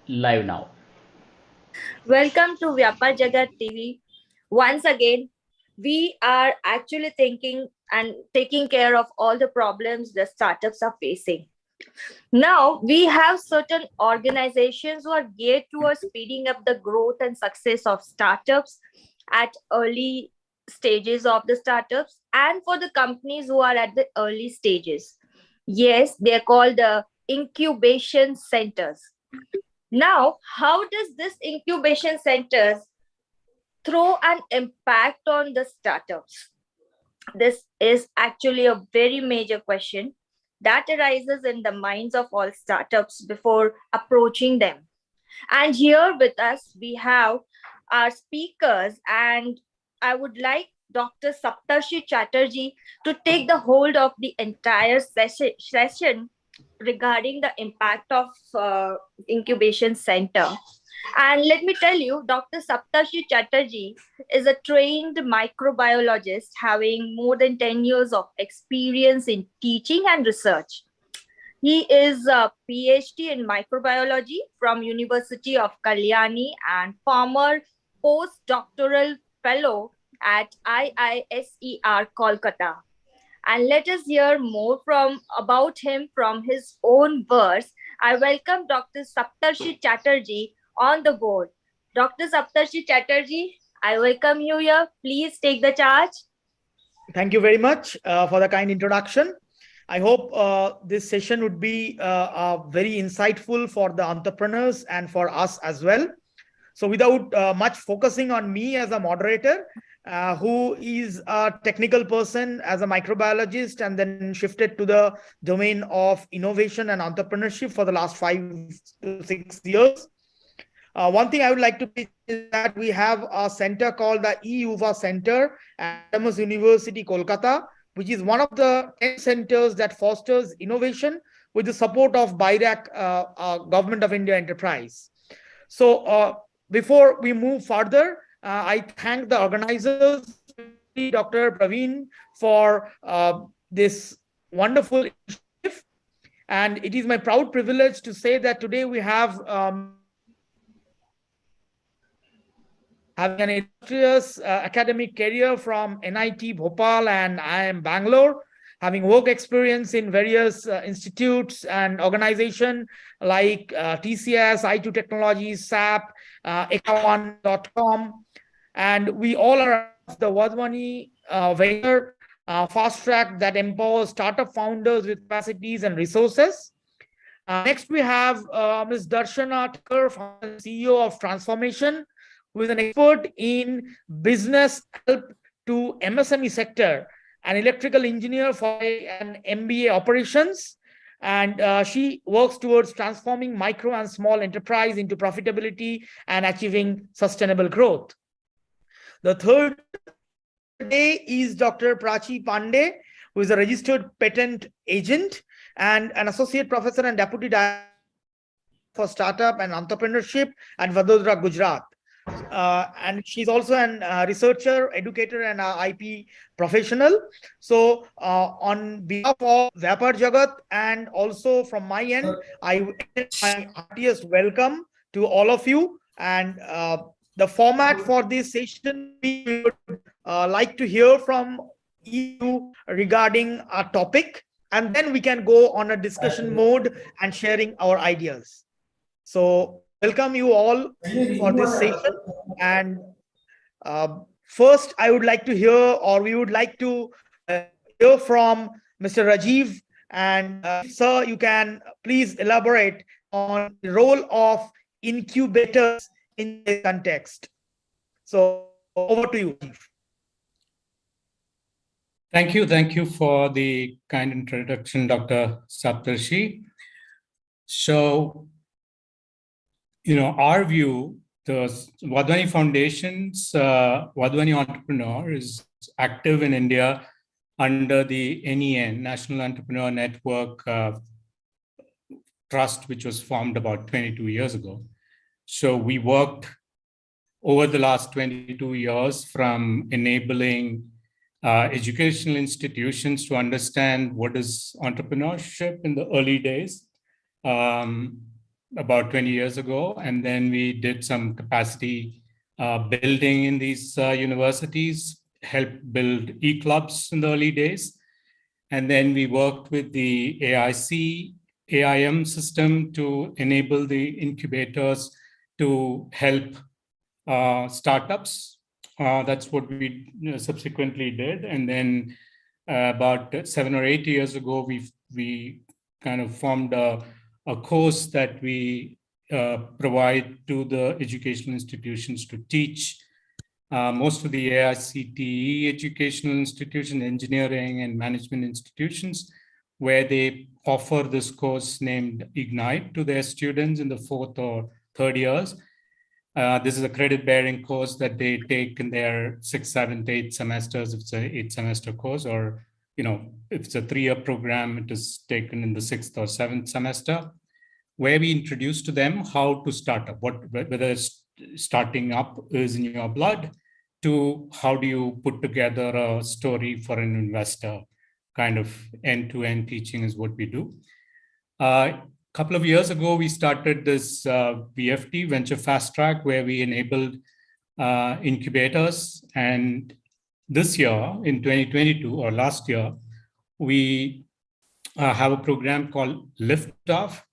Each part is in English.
live now. Welcome to Vyapaar Jagat TV. Once again, we are actually thinking and taking care of all the problems the startups are facing. Now, we have certain organizations who are geared towards speeding up the growth and success of startups at early stages of the startups and for the companies who are at the early stages. Yes, they're called the incubation centers. Now, how does this incubation centers throw an impact on the startups? This is actually a very major question that arises in the minds of all startups before approaching them. And here with us, we have our speakers, and I would like Dr. Saptarshi Chatterjee to take the hold of the entire session regarding the impact of incubation center. And let me tell you, Dr. Saptarshi Chatterjee is a trained microbiologist having more than 10 years of experience in teaching and research. He is a PhD in microbiology from University of Kalyani and former postdoctoral fellow at IISER Kolkata. And let us hear more about him from his own words. I welcome Dr. Saptarshi Chatterjee on the board. Dr. Saptarshi Chatterjee, I welcome you here. Please take the charge. Thank you very much for the kind introduction. I hope this session would be very insightful for the entrepreneurs and for us as well. So without much focusing on me as a moderator, who is a technical person as a microbiologist and then shifted to the domain of innovation and entrepreneurship for the last 5 to 6 years. One thing I would like to say is that we have a center called the EUVA Center at Autonomous University, Kolkata, which is one of the 10 centers that fosters innovation with the support of BIRAC, Government of India Enterprise. So before we move further, I thank the organizers, Dr. Praveen, for this wonderful initiative. And it is my proud privilege to say that today we have having an illustrious academic career from NIT Bhopal and IIM Bangalore, having work experience in various institutes and organizations like TCS, I2 Technologies, SAP, Eka1.com. And we all are the Wadhwani Venture fast track that empowers startup founders with capacities and resources. Next, we have Ms. Darshana, Thakkar, CEO of Transformation, who is an expert in business help to MSME sector, an electrical engineer for an MBA operations. And she works towards transforming micro and small enterprise into profitability and achieving sustainable growth. The third day is Dr. Prachi Pandey, who is a registered patent agent and an associate professor and deputy director for startup and entrepreneurship at Vadodara, Gujarat. And she's also a researcher, educator, and an IP professional. So on behalf of Vyapaar Jagat and also from my end, I my heartiest welcome to all of you. And the format for this session, we would like to hear from you regarding a topic, and then we can go on a discussion mode and sharing our ideas. So welcome you all for this session. And first, I would like to hear, or we would like to hear from Mr. Rajeev. And sir, you can please elaborate on the role of incubators in this context. So over to you, Rajeev. Thank you for the kind introduction, Dr. Saptarshi. So, our view, the Wadhwani Foundation's Wadhwani Entrepreneur is active in India under the NEN, National Entrepreneur Network Trust, which was formed about 22 years ago. So we worked over the last 22 years from enabling educational institutions to understand what is entrepreneurship in the early days, about 20 years ago. And then we did some capacity building in these universities, helped build e-clubs in the early days. And then we worked with the AIC, AIM system to enable the incubators to help startups. That's what we subsequently did. And then about 7 or 8 years ago, we kind of formed a course that we provide to the educational institutions to teach most of the AICTE educational institutions, engineering and management institutions, where they offer this course named Ignite to their students in the 4th or 3rd years. This is a credit-bearing course that they take in their 6th, 7th, 8th semesters. If it's an 8-semester course, or if it's a 3-year program, it is taken in the 6th or 7th semester, where we introduce to them how to start up, whether starting up is in your blood, to how do you put together a story for an investor. Kind of end-to-end teaching is what we do. A couple of years ago, we started this VFT, Venture Fast Track, where we enabled incubators. And this year, in 2022, or last year, we have a program called Lift Off,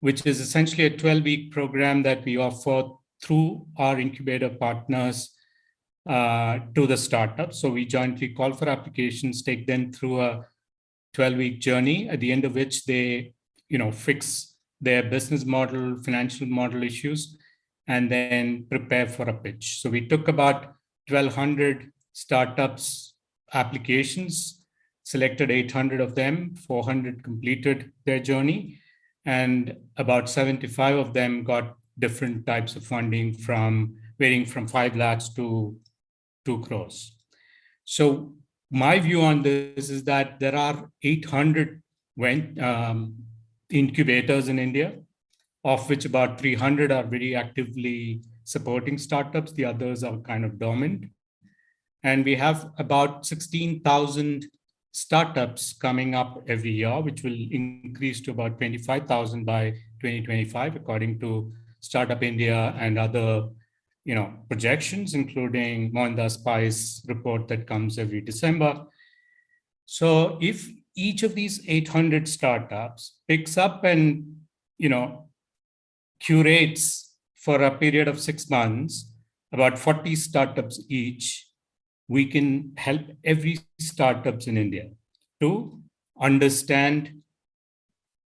which is essentially a 12-week program that we offer through our incubator partners to the startups. So we jointly call for applications, take them through a 12-week journey, at the end of which they fix their business model, financial model issues, and then prepare for a pitch. So we took about 1,200 startups applications, selected 800 of them, 400 completed their journey, and about 75 of them got different types of funding, varying from 5 lakhs to 2 crores. So my view on this is that there are 800 incubators in India, of which about 300 are very actively supporting startups. The others are kind of dormant. And we have about 16,000 startups coming up every year, which will increase to about 25,000 by 2025, according to Startup India and other projections, including Mohandas Pai's report that comes every December. So if each of these 800 startups picks up and curates for a period of 6 months, about 40 startups each, we can help every startups in India to understand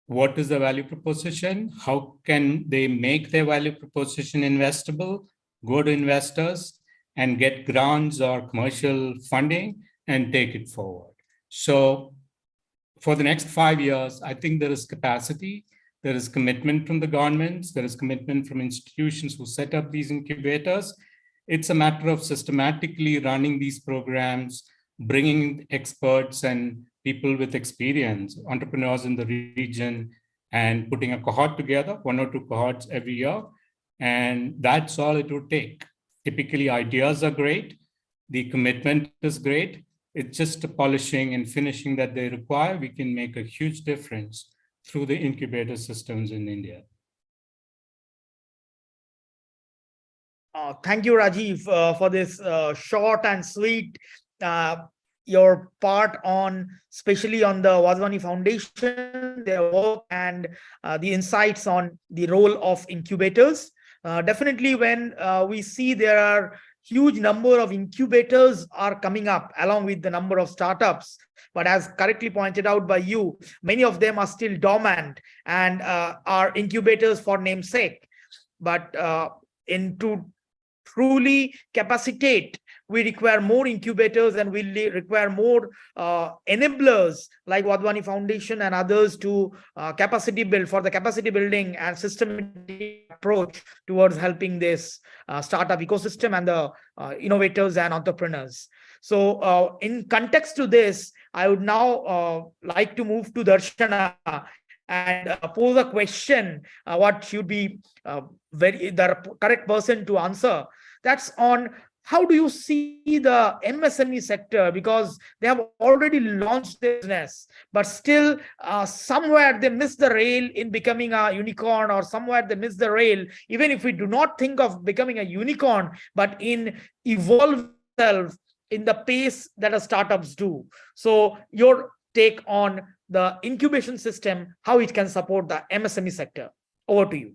what is the value proposition, how can they make their value proposition investable, go to investors and get grants or commercial funding and take it forward. So for the next 5 years, I think there is capacity, there is commitment from the governments, there is commitment from institutions who set up these incubators. It's a matter of systematically running these programs, bringing experts and people with experience, entrepreneurs in the region, and putting a cohort together, 1 or 2 cohorts every year. And that's all it would take. Typically, ideas are great. The commitment is great. It's just the polishing and finishing that they require. We can make a huge difference through the incubator systems in India. Thank you, Rajeev, for this short and sweet, your part on, especially on the Wadhwani Foundation, their work, and the insights on the role of incubators. Definitely, when we see there are huge number of incubators are coming up along with the number of startups, but as correctly pointed out by you, many of them are still dormant and are incubators for namesake. But to truly capacitate, we require more incubators, and we require more enablers like Wadhwani Foundation and others to capacity building and systematic approach towards helping this startup ecosystem and the innovators and entrepreneurs. So in context to this, I would now like to move to Darshana and pose a question, what should be the correct person to answer. That's on how do you see the MSME sector? Because they have already launched their business, but still somewhere they miss the rail in becoming a unicorn, or somewhere they miss the rail, even if we do not think of becoming a unicorn, but in evolving themselves in the pace that a startups do. So your take on the incubation system, how it can support the MSME sector. Over to you.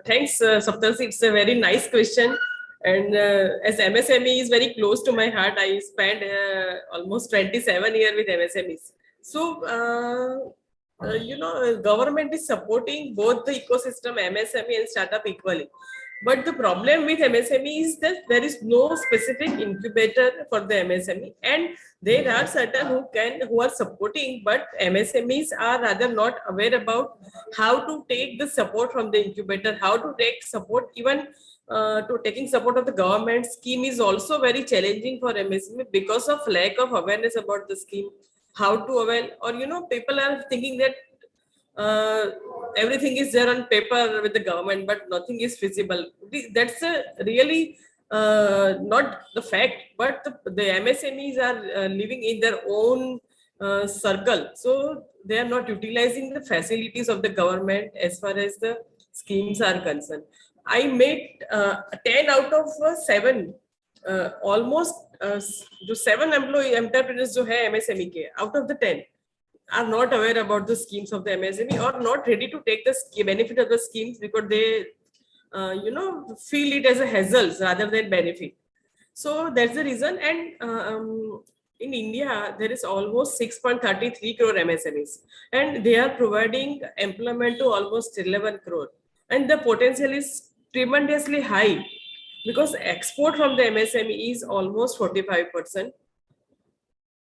Thanks, Saptarshi. It's a very nice question. And as MSME is very close to my heart, I spent almost 27 years with MSMEs. So, government is supporting both the ecosystem, MSME and startup equally. But the problem with MSME is that there is no specific incubator for the MSME, and there are certain who are supporting, but MSMEs are rather not aware about how to take the support from the incubator, how to take support, even to taking support of the government scheme is also very challenging for MSME because of lack of awareness about the scheme, how to avail, or people are thinking that everything is there on paper with the government, but nothing is feasible. That's a really not the fact, but the MSMEs are living in their own circle. So they are not utilizing the facilities of the government as far as the schemes are concerned. I made 10 out of 7, almost 7 employee entrepreneurs जो है MSME के, out of the 10 are not aware about the schemes of the MSME, or not ready to take the benefit of the schemes because they, feel it as a hassle rather than benefit. So that's the reason. And in India, there is almost 6.33 crore MSMEs, and they are providing employment to almost 11 crore. And the potential is tremendously high because export from the MSME is almost 45%.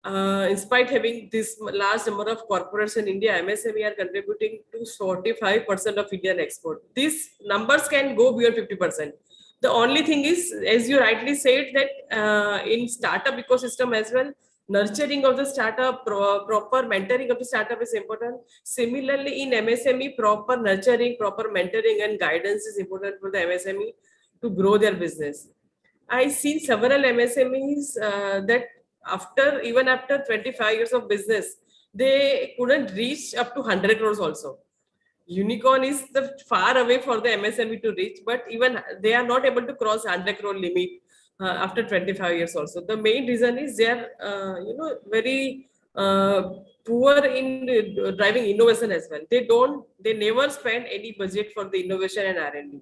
In spite having this large number of corporates in India, MSME are contributing to 45% of Indian export. These numbers can go beyond 50%. The only thing is, as you rightly said, that in startup ecosystem as well, nurturing of the startup, proper mentoring of the startup is important. Similarly, in MSME, proper nurturing, proper mentoring and guidance is important for the MSME to grow their business. I see several MSMEs that even after 25 years of business, they couldn't reach up to 100 crores also. Unicorn is the far away for the MSME to reach, but even they are not able to cross 100 crore limit after 25 years also. The main reason is they are, very poor in driving innovation as well. They never spend any budget for the innovation and R&D.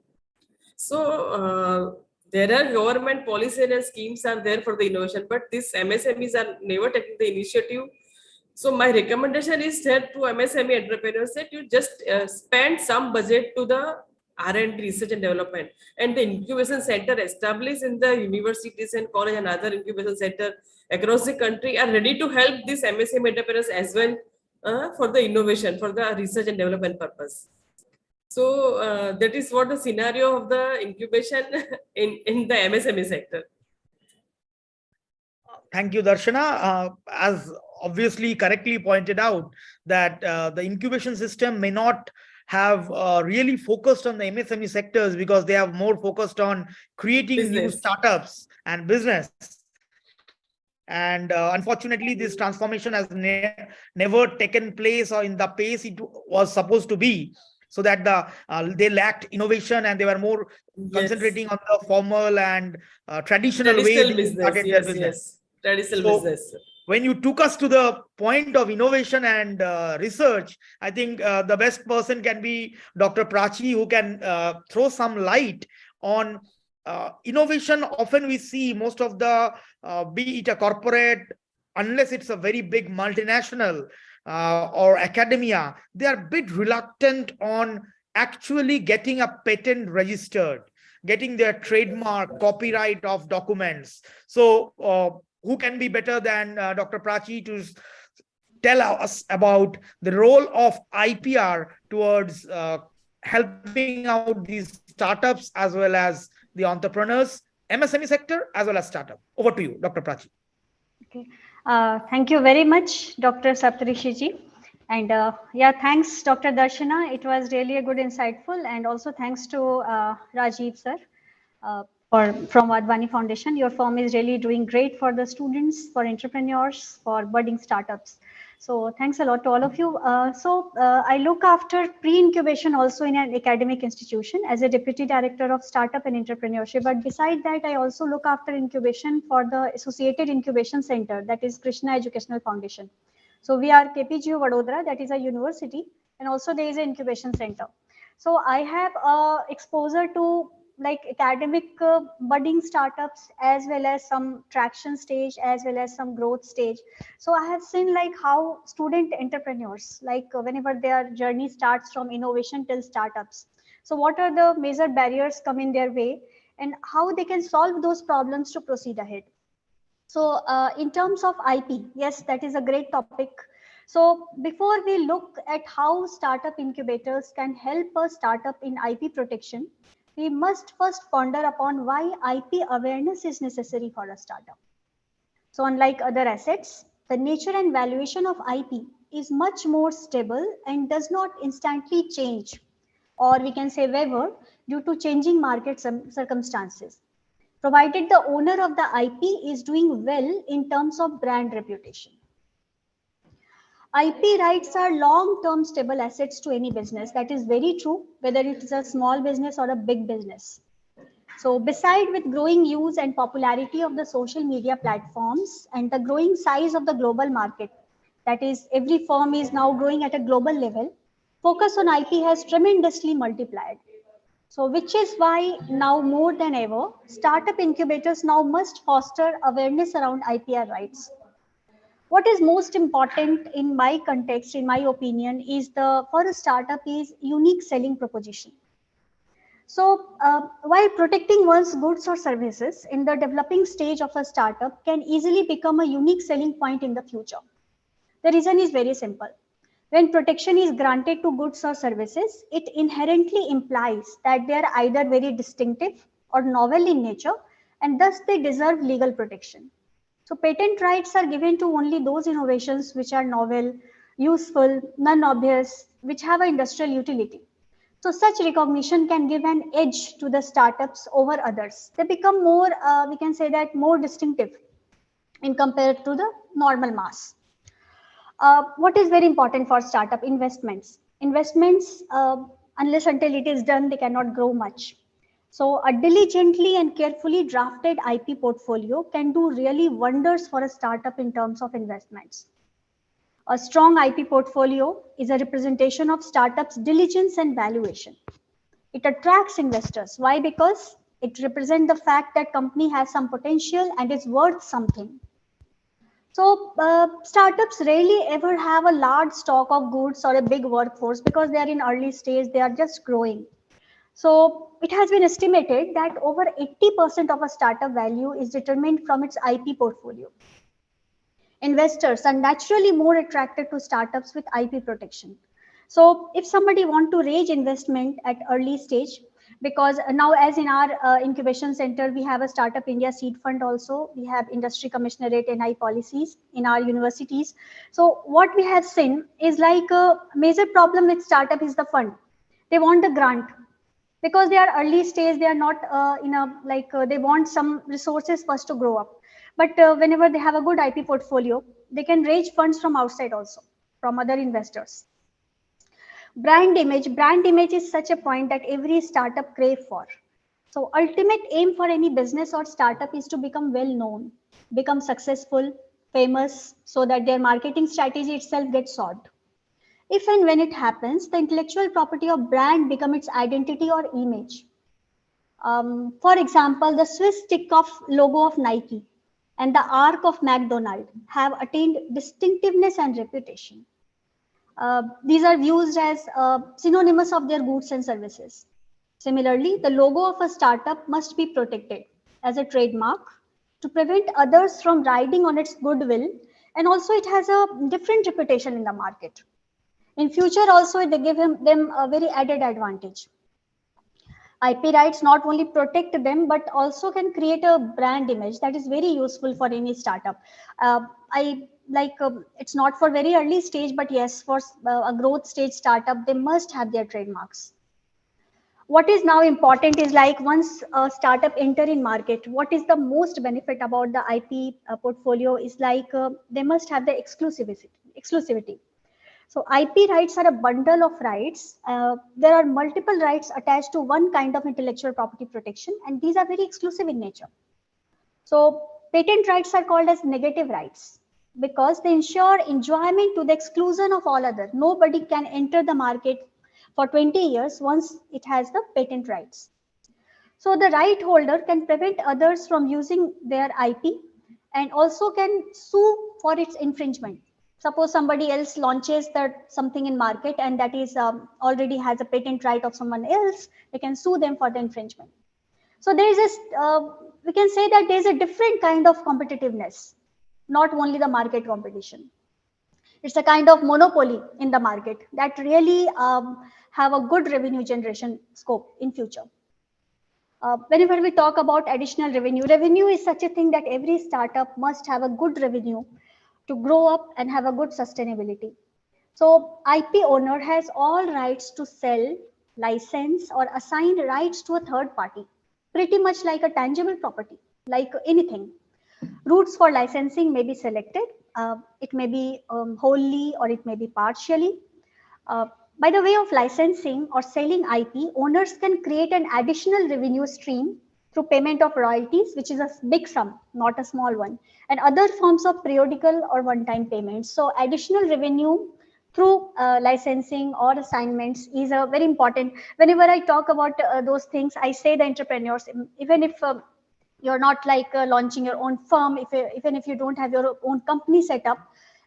So there are government policies and schemes are there for the innovation, but these MSMEs are never taking the initiative. So my recommendation is that to MSME entrepreneurs that you just spend some budget to the R&D, research and development, and the incubation center established in the universities and college and other incubation center across the country are ready to help these MSME entrepreneurs as well for the innovation, for the research and development purpose. So that is what the scenario of the incubation in the MSME sector. Thank you, Darshana. As obviously correctly pointed out, that the incubation system may not have really focused on the MSME sectors because they have more focused on creating new startups and business. And unfortunately, this transformation has never taken place or in the pace it was supposed to be. So that they lacked innovation and they were more concentrating on the formal and traditional way they started their business. Traditional business. When you took us to the point of innovation and research, I think the best person can be Dr. Prachi, who can throw some light on innovation. Often we see most of the, be it a corporate, unless it's a very big multinational, or academia, they are a bit reluctant on actually getting a patent registered, getting their trademark, copyright of documents. So who can be better than Dr. Prachi to tell us about the role of IPR towards helping out these startups as well as the entrepreneurs, MSME sector, as well as startup. Over to you, Dr. Prachi. Okay. Thank you very much, Dr. Saptarishi ji. And yeah, thanks, Dr. Darshana. It was really a good, insightful, and also thanks to Rajeev sir from Wadhwani Foundation. Your firm is really doing great for the students, for entrepreneurs, for budding startups. So thanks a lot to all of you. I look after pre-incubation also in an academic institution as a deputy director of startup and entrepreneurship. But beside that, I also look after incubation for the Associated Incubation Center, that is Krishna Educational Foundation. So we are KPGU Vadodara, that is a university, and also there is an incubation center. So I have exposure to like academic budding startups as well as some traction stage as well as some growth stage. So I have seen like how student entrepreneurs, like whenever their journey starts from innovation till startups. So what are the major barriers come in their way and how they can solve those problems to proceed ahead. So in terms of IP, yes, that is a great topic. So before we look at how startup incubators can help a startup in IP protection, we must first ponder upon why IP awareness is necessary for a startup. So unlike other assets, the nature and valuation of IP is much more stable and does not instantly change, or we can say waver, due to changing market circumstances, provided the owner of the IP is doing well in terms of brand reputation. IP rights are long-term stable assets to any business. That is very true, whether it is a small business or a big business. So beside with growing use and popularity of the social media platforms and the growing size of the global market, that is every firm is now growing at a global level, focus on IP has tremendously multiplied. So which is why now more than ever, startup incubators now must foster awareness around IPR rights. What is most important in my context, in my opinion, is for a startup is unique selling proposition. So while protecting one's goods or services in the developing stage of a startup can easily become a unique selling point in the future. The reason is very simple. When protection is granted to goods or services, it inherently implies that they are either very distinctive or novel in nature, and thus they deserve legal protection. So patent rights are given to only those innovations which are novel, useful, non-obvious, which have an industrial utility. So such recognition can give an edge to the startups over others. They become more, we can say that more distinctive in compared to the normal mass. What is very important for startup investments? Investments, unless until it is done, they cannot grow much. So a diligently and carefully drafted IP portfolio can do really wonders for a startup in terms of investments. A strong IP portfolio is a representation of startups' diligence and valuation. It attracts investors. Why? Because it represents the fact that company has some potential and is worth something. So startups rarely ever have a large stock of goods or a big workforce because they are in early stage, they are just growing. So it has been estimated that over 80% of a startup value is determined from its IP portfolio. Investors are naturally more attracted to startups with IP protection. So if somebody want to raise investment at early stage, because now as in our incubation center, we have a Startup India seed fund also, we have industry commissionerate NI policies in our universities. So what we have seen is like a major problem with startup is the fund. They want the grant because they are early stage, they are not they want some resources first to grow up. But whenever they have a good IP portfolio, they can raise funds from outside also, from other investors. Brand image is such a point that every startup crave for. So ultimate aim for any business or startup is to become well known, become successful, famous, so that their marketing strategy itself gets solved. If and when it happens, the intellectual property of brand become its identity or image. For example, the Swiss stick of logo of Nike and the arc of McDonald's have attained distinctiveness and reputation. These are used as synonymous of their goods and services. Similarly, the logo of a startup must be protected as a trademark to prevent others from riding on its goodwill, and also it has a different reputation in the market. In future also, they give them a very added advantage. IP rights not only protect them, but also can create a brand image that is very useful for any startup. I like it's not for very early stage, but yes, for a growth stage startup, they must have their trademarks. What is now important is like once a startup enter in market, what is the most benefit about the IP portfolio is like they must have the exclusivity. So IP rights are a bundle of rights. There are multiple rights attached to one kind of intellectual property protection, and these are very exclusive in nature. So patent rights are called as negative rights because they ensure enjoyment to the exclusion of all other. Nobody can enter the market for 20 years once it has the patent rights. So the right holder can prevent others from using their IP and also can sue for its infringement. Suppose somebody else launches that something in market and that is already has a patent right of someone else, they can sue them for the infringement. So there is we can say that there is a different kind of competitiveness, not only the market competition. It's a kind of monopoly in the market that really have a good revenue generation scope in future. Whenever we talk about additional revenue, revenue is such a thing that every startup must have a good revenue to grow up and have a good sustainability. So IP owner has all rights to sell, license or assign rights to a third party, pretty much like a tangible property, like anything. Routes for licensing may be selected. It may be wholly or it may be partially. Uh, by the way of licensing or selling IP, owners can create an additional revenue stream through payment of royalties, which is a big sum, not a small one, and other forms of periodical or one-time payments. So additional revenue through licensing or assignments is a very important. Whenever I talk about those things, I say the entrepreneurs, even if you're not like launching your own firm, even if you don't have your own company set up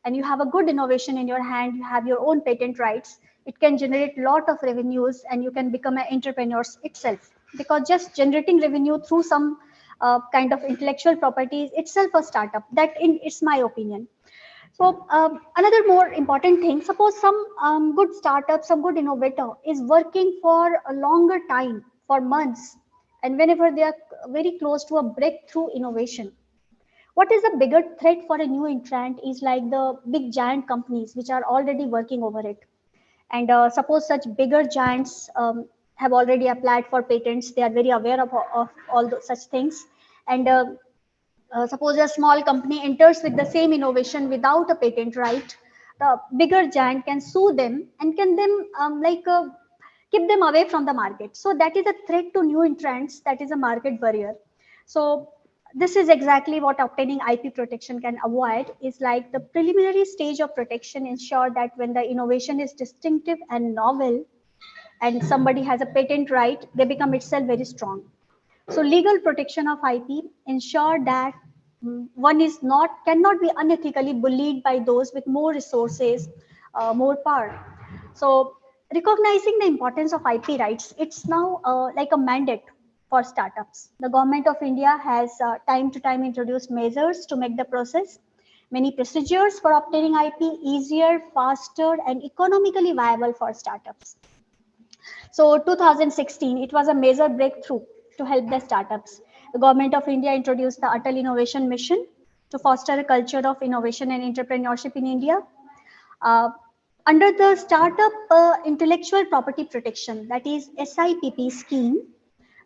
and you have a good innovation in your hand, you have your own patent rights, it can generate a lot of revenues and you can become an entrepreneur itself, because just generating revenue through some kind of intellectual property is itself a startup. That it's my opinion. So another more important thing, suppose some good startup, some good innovator is working for a longer time, for months, and whenever they are very close to a breakthrough innovation, what is the bigger threat for a new entrant is like the big giant companies which are already working over it. And suppose such bigger giants have already applied for patents, they are very aware of all those such things. And suppose a small company enters with the same innovation without a patent right, the bigger giant can sue them and can then keep them away from the market. So that is a threat to new entrants. That is a market barrier. So this is exactly what obtaining IP protection can avoid, is like the preliminary stage of protection ensure that when the innovation is distinctive and novel and somebody has a patent right, they become itself very strong. So legal protection of IP ensure that one is not cannot be unethically bullied by those with more resources, more power. So recognizing the importance of IP rights, it's now like a mandate for startups. The government of India has time to time introduced measures to make the process, many procedures for obtaining IP easier, faster, and economically viable for startups. So 2016, it was a major breakthrough to help the startups. The government of India introduced the Atal Innovation Mission to foster a culture of innovation and entrepreneurship in India. Uh, Under the Startup Intellectual Property Protection, that is SIPP scheme,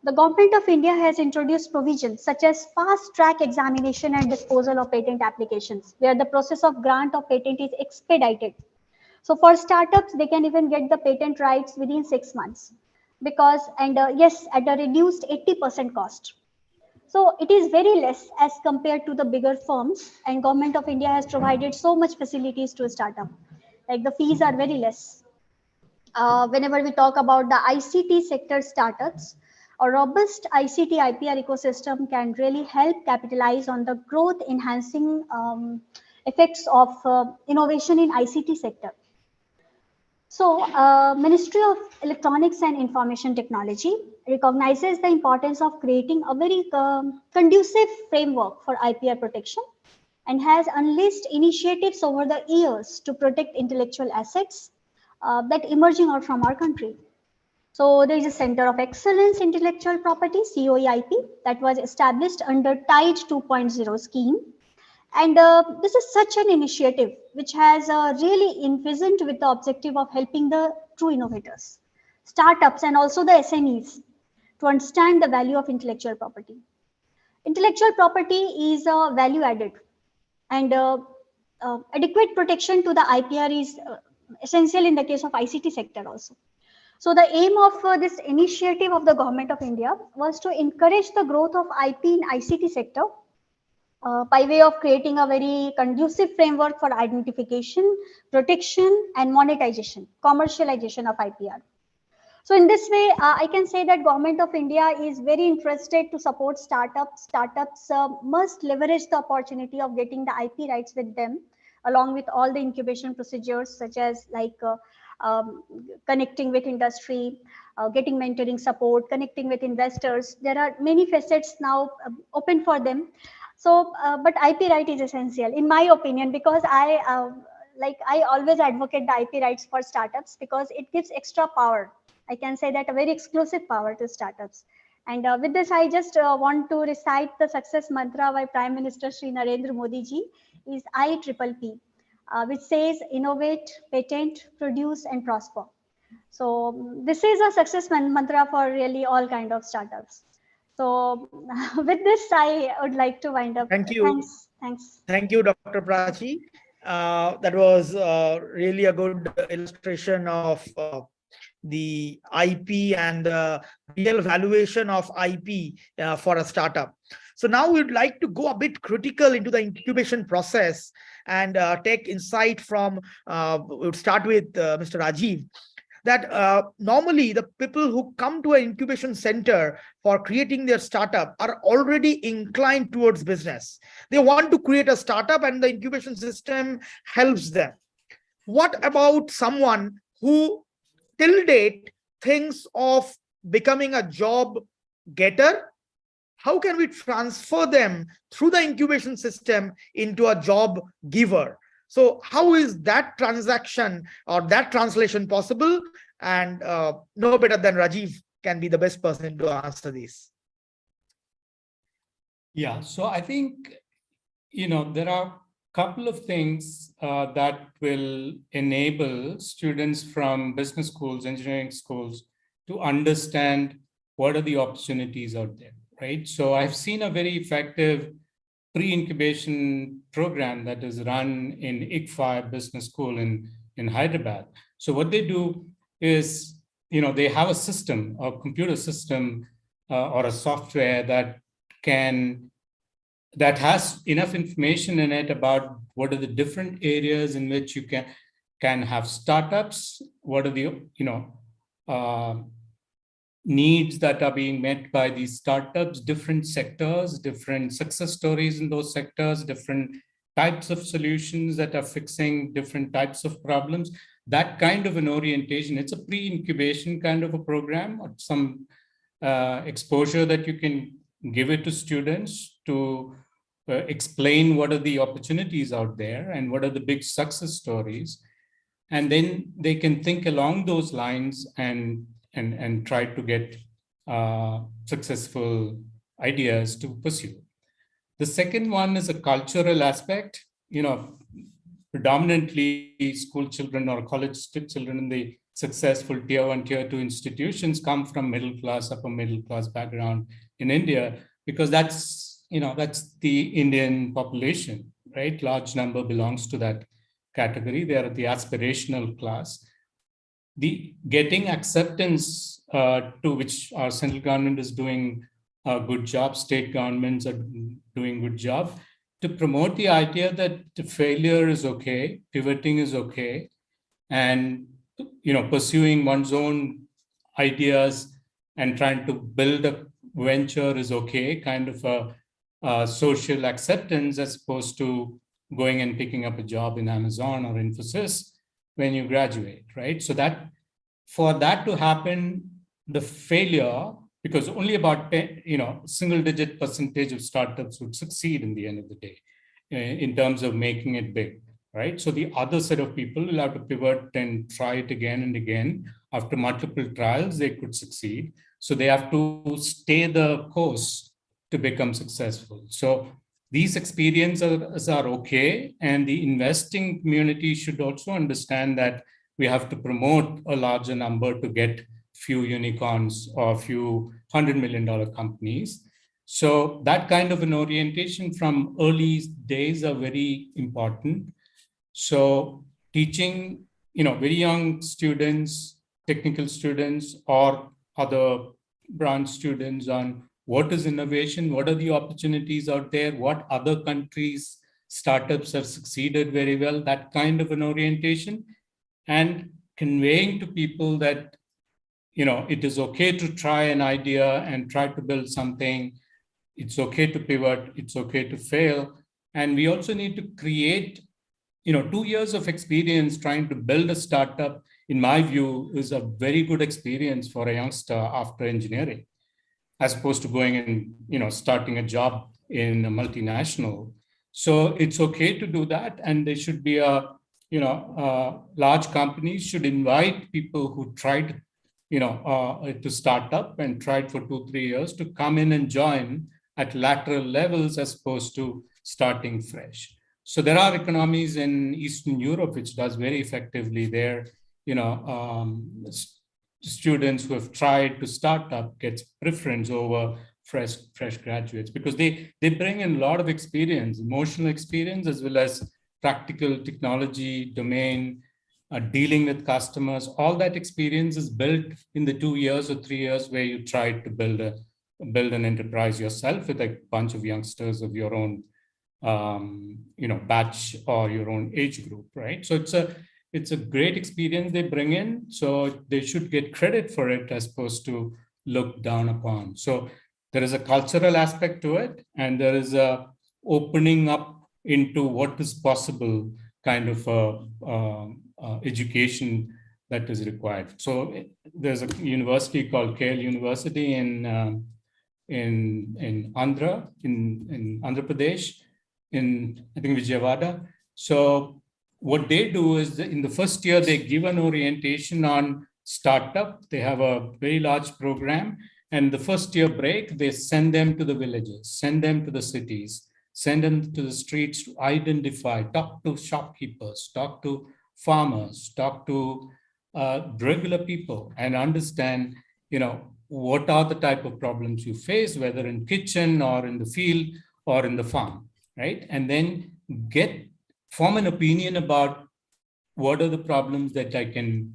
the government of India has introduced provisions such as fast track examination and disposal of patent applications, where the process of grant of patent is expedited. So for startups, they can even get the patent rights within 6 months because, and yes, at a reduced 80% cost. So it is very less as compared to the bigger firms, and government of India has provided so much facilities to a startup. Like the fees are very less. Whenever we talk about the ICT sector startups, a robust ICT IPR ecosystem can really help capitalize on the growth enhancing effects of innovation in ICT sector. So, Ministry of Electronics and Information Technology recognizes the importance of creating a very conducive framework for IPR protection and has unleashed initiatives over the years to protect intellectual assets that emerging out from our country. So there is a Center of Excellence Intellectual Property, COEIP, that was established under TIDE 2.0 scheme. And this is such an initiative which has really envisioned with the objective of helping the true innovators, startups, and also the SMEs to understand the value of intellectual property. Intellectual property is value added, and adequate protection to the IPR is essential in the case of ICT sector also. So the aim of this initiative of the Government of India was to encourage the growth of IP in ICT sector by way of creating a very conducive framework for identification, protection, and monetization, commercialization of IPR. So in this way, I can say that Government of India is very interested to support startups. Startups must leverage the opportunity of getting the IP rights with them, along with all the incubation procedures, such as like connecting with industry, getting mentoring support, connecting with investors. There are many facets now open for them. So, but IP right is essential, in my opinion, because I always advocate the IP rights for startups because it gives extra power. I can say that a very exclusive power to startups. And with this, I just want to recite the success mantra by Prime Minister Shri Narendra Modi ji is IPPP, which says innovate, patent, produce, and prosper. So this is a success mantra for really all kind of startups. So with this, I would like to wind up. Thank you. Thanks. Thank you, Dr. Prachi. That was really a good illustration of the IP and the real valuation of IP for a startup. So now we'd like to go a bit critical into the incubation process and take insight from, we'll start with Mr. Rajeev, that normally the people who come to an incubation center for creating their startup are already inclined towards business. They want to create a startup and the incubation system helps them. What about someone who till date thinks of becoming a job getter? How can we transfer them through the incubation system into a job giver? So how is that transaction or that translation possible? And no better than Rajeev can be the best person to answer this. Yeah, so I think, there are a couple of things that will enable students from business schools, engineering schools to understand what are the opportunities out there, right? So I've seen a very effective pre-incubation program that is run in EVP Business School in Hyderabad. So what they do is, they have a system, a computer system or a software that has enough information in it about what are the different areas in which you can have startups, what are the needs that are being met by these startups, different sectors, different success stories in those sectors, different types of solutions that are fixing different types of problems. That kind of an orientation, it's a pre-incubation kind of a program, or some exposure that you can give it to students to explain what are the opportunities out there and what are the big success stories. And then they can think along those lines and try to get successful ideas to pursue. The second one is a cultural aspect. Predominantly school children or college children in the successful tier 1, tier 2 institutions come from middle class, upper middle class background in India, because that's the Indian population, right? Large number belongs to that category. They are the aspirational class. The getting acceptance to which our central government is doing a good job, state governments are doing good job to promote the idea that failure is okay, pivoting is okay, and pursuing one's own ideas and trying to build a venture is okay, kind of a social acceptance, as opposed to going and picking up a job in Amazon or Infosys when you graduate, right? So that for that to happen, the failure, because only about single-digit percentage of startups would succeed in the end of the day in terms of making it big, right? So the other set of people will have to pivot and try it again and again. After multiple trials, they could succeed. So they have to stay the course to become successful. So these experiences are okay. And the investing community should also understand that we have to promote a larger number to get few unicorns or few $100 million companies. So that kind of an orientation from early days are very important. So teaching, very young students, technical students, or other branch students on what is innovation, what are the opportunities out there, what other countries' startups have succeeded very well, that kind of an orientation, and conveying to people that, it is okay to try an idea and try to build something. It's okay to pivot. It's okay to fail. And we also need to create, 2 years of experience trying to build a startup, in my view, is a very good experience for a youngster after engineering, as opposed to going and, starting a job in a multinational. So it's okay to do that. And there should be large companies should invite people who tried, to start up and tried for 2-3 years to come in and join at lateral levels as opposed to starting fresh. So there are economies in Eastern Europe which does very effectively there. Students who have tried to start up gets preference over fresh graduates because they bring in a lot of experience, emotional experience, as well as practical technology domain, dealing with customers. All that experience is built in the 2 years or 3 years where you try to build an enterprise yourself with a bunch of youngsters of your own batch or your own age group, right? So it's a great experience they bring in. So they should get credit for it as opposed to looked down upon. So there is a cultural aspect to it, and there is a opening up into what is possible kind of education that is required. So there's a university called KL University in Andhra Pradesh, in I think Vijayawada. So what they do is in the first year they give an orientation on startup. They have a very large program, and the first year break they send them to the villages, send them to the cities, send them to the streets to identify, talk to shopkeepers, talk to farmers, talk to regular people, and understand, what are the type of problems you face, whether in kitchen or in the field or in the farm, right? And then form an opinion about what are the problems that I can,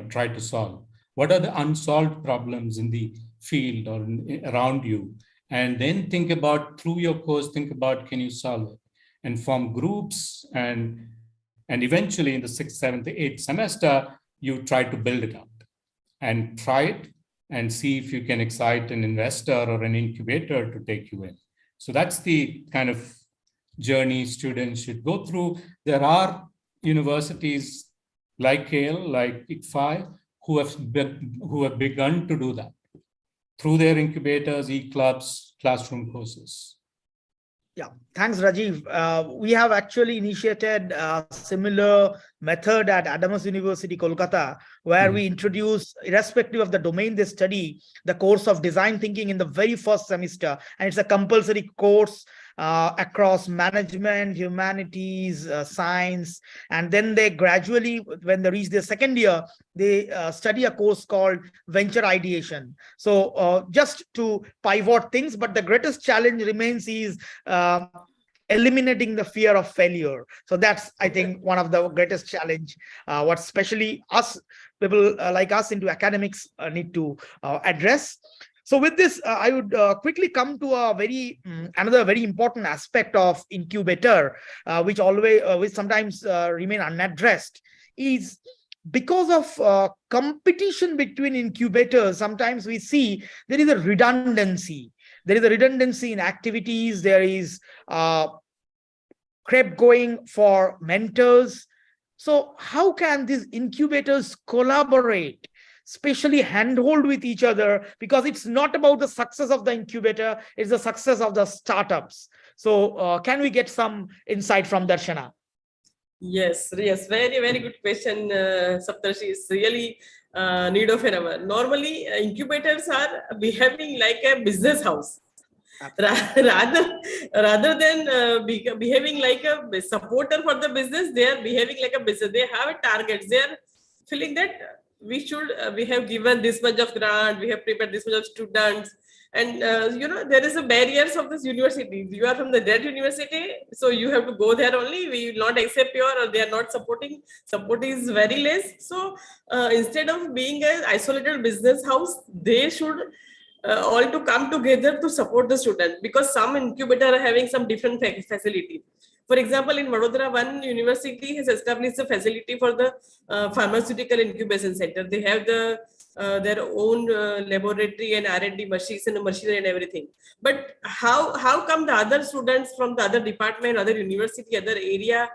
try to solve. What are the unsolved problems in the field or around you? And then think about, through your course, think about, can you solve it? And form groups, and eventually in the 6th, 7th, 8th semester, you try to build it out and try it and see if you can excite an investor or an incubator to take you in. So that's the kind of journey students should go through. There are universities like KL, like ICFI, who have begun to do that through their incubators, e-clubs, classroom courses. Yeah, thanks, Rajeev. We have actually initiated a similar method at Adams University, Kolkata, where we introduce, irrespective of the domain they study, the course of design thinking in the very first semester. And it's a compulsory course across management, humanities, science. And then they gradually, when they reach their second year, they study a course called venture ideation. So just to pivot things, but the greatest challenge remains is eliminating the fear of failure. So that's, I think, one of the greatest challenge, what especially us, people like us into academics need to address. So with this, I would quickly come to a another very important aspect of incubator, which sometimes remain unaddressed, is because of competition between incubators. Sometimes we see there is a redundancy. There is a redundancy in activities. There is crepe going for mentors. So how can these incubators collaborate, especially handhold with each other? Because it's not about the success of the incubator, it's the success of the startups. So can we get some insight from Darshana? Yes, very, very good question, Saptarshi. Is really need of an hour. Normally, incubators are behaving like a business house. rather than behaving like a supporter for the business, they are behaving like a business. They have a target. They are feeling that we have given this much of grant, we have prepared this much of students, and there is a barriers of this university. You are from that university, so you have to go there only. We will not accept your, or they are not supporting. Support is very less. So instead of being an isolated business house, they should all to come together to support the student, because some incubator are having some different facility. For example, in Vadodara, one university has established a facility for the pharmaceutical incubation center. They have their own laboratory and R&D machines and machinery and everything. But how come the other students from the other department, other university, other area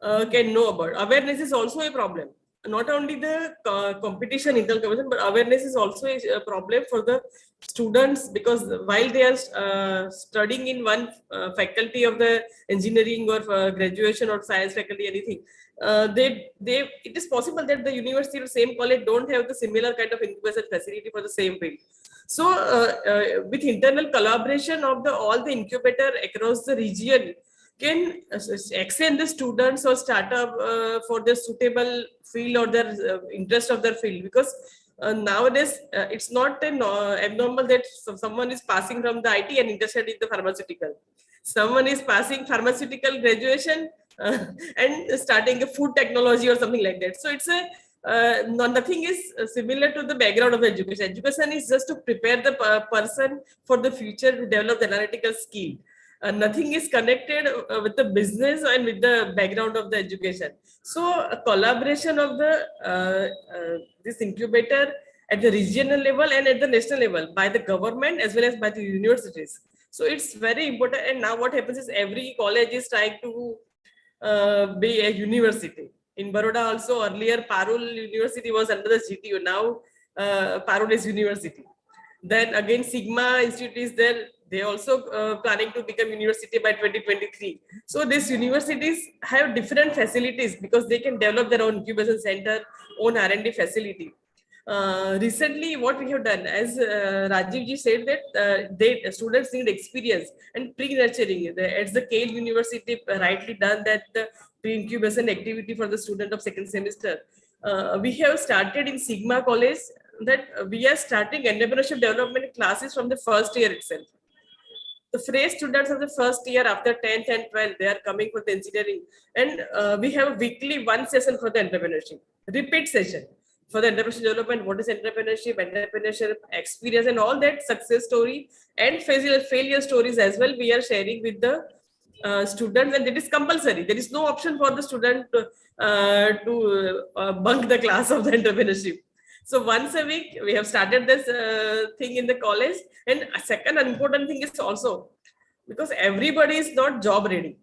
can know about? Awareness is also a problem. Not only the competition, internal competition, but awareness is also a problem for the students, because while they are studying in one faculty of the engineering or graduation or science faculty, anything, it is possible that the university or same college don't have the similar kind of incubation facility for the same field. So with internal collaboration of all the incubator across the region, can extend the students or startup for their suitable field or their interest of their field, because nowadays it's not abnormal that someone is passing from the IT and interested in the pharmaceutical. Someone is passing pharmaceutical graduation and starting a food technology or something like that. So it's nothing is similar to the background of education. Education is just to prepare the person for the future to develop the analytical skill. Nothing is connected with the business and with the background of the education. So a collaboration of the this incubator at the regional level and at the national level by the government as well as by the universities. So it's very important. And now what happens is every college is trying to be a university. In Baroda also, earlier Parul University was under the GTU. Now Parul is university. Then again Sigma Institute is there. They also planning to become university by 2023. So these universities have different facilities because they can develop their own incubation center, own R&D facility. Recently, what we have done, as Rajeev ji said, that students need experience and pre-nurturing. At the Kale University, rightly done that pre-incubation activity for the student of second semester. We have started in Sigma College that we are starting entrepreneurship development classes from the first year itself. The fresh students of the first year after 10th and 12th, they are coming for the engineering. And we have weekly one session for the entrepreneurship, repeat session for the entrepreneurship development. What is entrepreneurship experience and all that success story and failure stories as well. We are sharing with the students, and it is compulsory. There is no option for the student to bunk the class of the entrepreneurship. So once a week, we have started this thing in the college. And a second important thing is also because everybody is not job ready,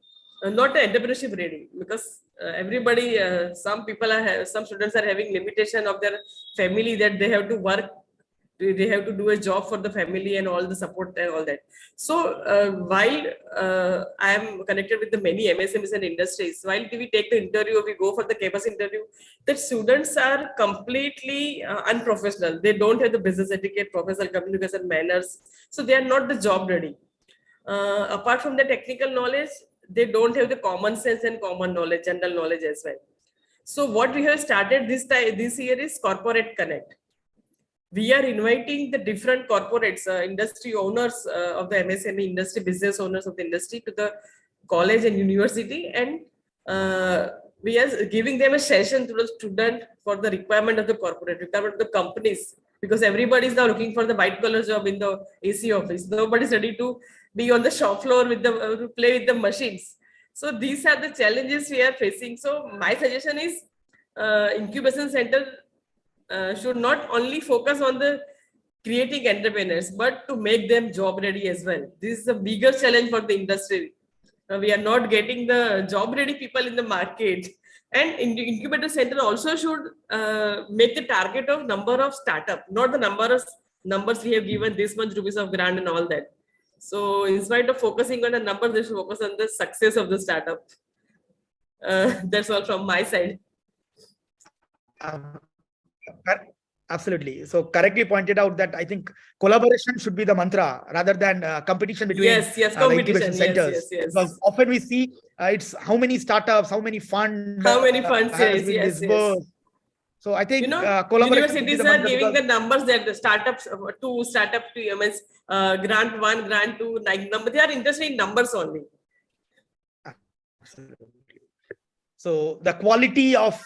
not entrepreneurship ready, because everybody, some students are having limitation of their family that they have to work, they have to do a job for the family and all the support and all that. So while I am connected with the many MSMEs and industries, while we take the interview, we go for the campus interview, the students are completely unprofessional. They don't have the business etiquette, professional communication manners. So they are not the job ready. Apart from the technical knowledge, they don't have the common sense and common knowledge, general knowledge as well. So what we have started this year is Corporate Connect. We are inviting the different corporates, industry owners of the MSME industry, business owners of the industry to the college and university, and we are giving them a session to the student for the requirement of the corporate, requirement of the companies, because everybody is now looking for the white collar job in the AC office. Nobody is ready to be on the shop floor with to play with the machines. So these are the challenges we are facing. So my suggestion is incubation center should not only focus on the creating entrepreneurs, but to make them job ready as well. This is a bigger challenge for the industry. We are not getting the job ready people in the market. And incubator center also should make the target of number of startup, not the numbers we have given this much rupees of grant and all that. So instead of focusing on the numbers, they should focus on the success of the startup. That's all from my side. Absolutely. So correctly pointed out that I think collaboration should be the mantra rather than competition between yes, the incubation competition. centers. Yes. Because often we see it's how many startups, how many funds How many funds? has been Yes. disbursed. So I think collaboration should be Universities the are mantra giving because the numbers that the startups to means grant 1, grant 2, like number. They are interested in numbers only. absolutely. So the quality of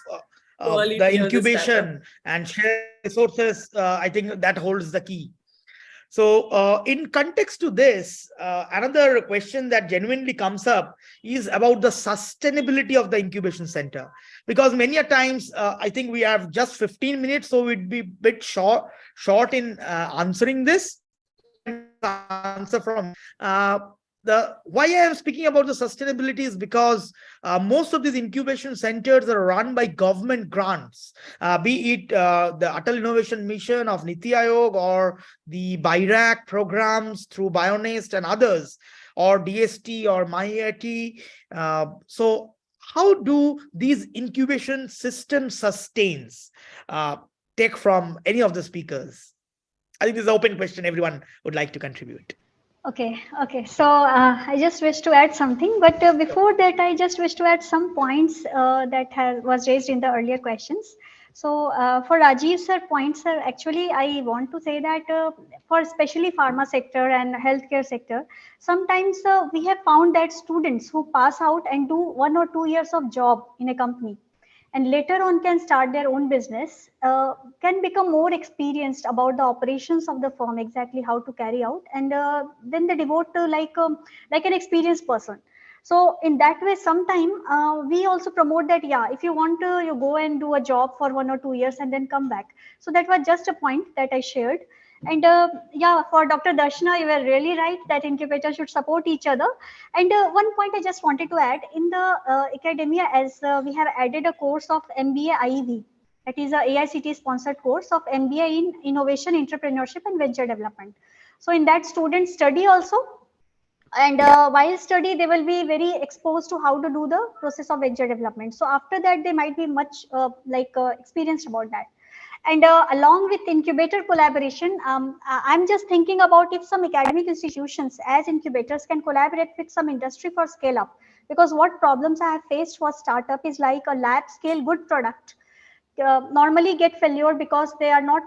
Quality the of the incubation and share resources, I think that holds the key. So in context to this, another question that genuinely comes up is about the sustainability of the incubation center. Because many a times, I think we have just 15 minutes, so we'd be a bit short in answering this. Answer from the why I am speaking about the sustainability is because most of these incubation centers are run by government grants, be it the Atal Innovation Mission of Niti Aayog or the BIRAC programs through Bionest and others, or DST or MyIIT. So how do these incubation systems sustains? Take from any of the speakers. I think this is an open question. Everyone would like to contribute. Okay. So I just wish to add something, but before that, I just wish to add some points that was raised in the earlier questions. So for Rajeev sir points, sir, actually I want to say that for especially pharma sector and healthcare sector, sometimes we have found that students who pass out and do 1 or 2 years of job in a company and later on can start their own business, can become more experienced about the operations of the firm, exactly how to carry out, and then they devote to like an experienced person. So in that way, sometime we also promote that, yeah, if you want to, you go and do a job for 1 or 2 years and then come back. So that was just a point that I shared. And yeah, for Dr. Darshana, you were really right that incubators should support each other. And one point I just wanted to add, in the academia, as we have added a course of MBA IEV, that is a AICT sponsored course of MBA in Innovation, Entrepreneurship and Venture Development. So in that, students study also. And while study, they will be very exposed to how to do the process of venture development. So after that, they might be much experienced about that. And along with incubator collaboration, I'm just thinking about if some academic institutions as incubators can collaborate with some industry for scale up. Because what problems I have faced for startup is like a lab scale good product normally get failure because they are not